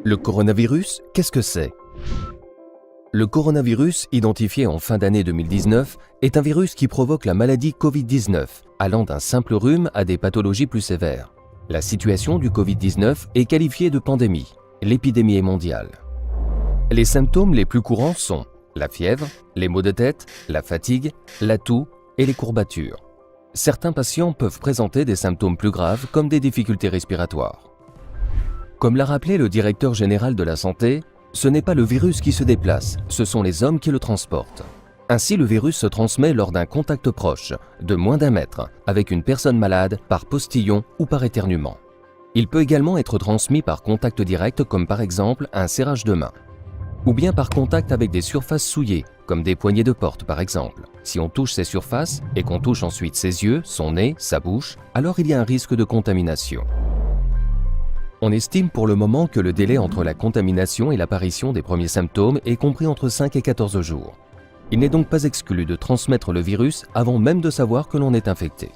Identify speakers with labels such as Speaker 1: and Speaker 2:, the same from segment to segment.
Speaker 1: Le coronavirus, qu'est-ce que c'est? Le coronavirus, identifié en fin d'année 2019, est un virus qui provoque la maladie Covid-19, allant d'un simple rhume à des pathologies plus sévères. La situation du Covid-19 est qualifiée de pandémie. L'épidémie est mondiale. Les symptômes les plus courants sont la fièvre, les maux de tête, la fatigue, la toux et les courbatures. Certains patients peuvent présenter des symptômes plus graves comme des difficultés respiratoires. Comme l'a rappelé le directeur général de la santé, ce n'est pas le virus qui se déplace, ce sont les hommes qui le transportent. Ainsi, le virus se transmet lors d'un contact proche, de moins d'1 mètre, avec une personne malade, par postillon ou par éternuement. Il peut également être transmis par contact direct, comme par exemple un serrage de main. Ou bien par contact avec des surfaces souillées, comme des poignées de porte par exemple. Si on touche ces surfaces et qu'on touche ensuite ses yeux, son nez, sa bouche, alors il y a un risque de contamination. On estime pour le moment que le délai entre la contamination et l'apparition des premiers symptômes est compris entre 5 et 14 jours. Il n'est donc pas exclu de transmettre le virus avant même de savoir que l'on est infecté.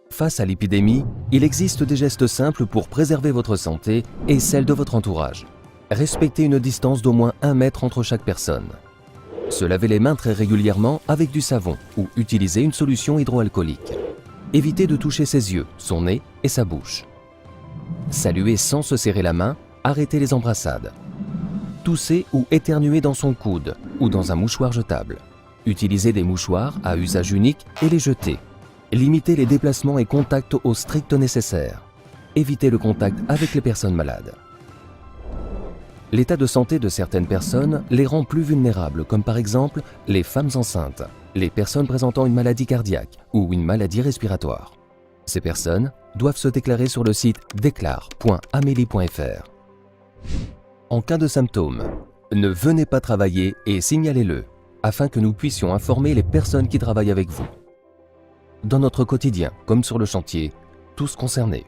Speaker 1: Face à l'épidémie, il existe des gestes simples pour préserver votre santé et celle de votre entourage. Respectez une distance d'au moins 1 mètre entre chaque personne. Se laver les mains très régulièrement avec du savon ou utiliser une solution hydroalcoolique. Évitez de toucher ses yeux, son nez et sa bouche. Saluer sans se serrer la main, arrêtez les embrassades. Tousser ou éternuer dans son coude ou dans un mouchoir jetable. Utilisez des mouchoirs à usage unique et les jeter. Limitez les déplacements et contacts au strict nécessaire. Évitez le contact avec les personnes malades. L'état de santé de certaines personnes les rend plus vulnérables, comme par exemple les femmes enceintes, les personnes présentant une maladie cardiaque ou une maladie respiratoire. Ces personnes doivent se déclarer sur le site déclare.amelie.fr. En cas de symptômes, ne venez pas travailler et signalez-le, afin que nous puissions informer les personnes qui travaillent avec vous. Dans notre quotidien, comme sur le chantier, tous concernés.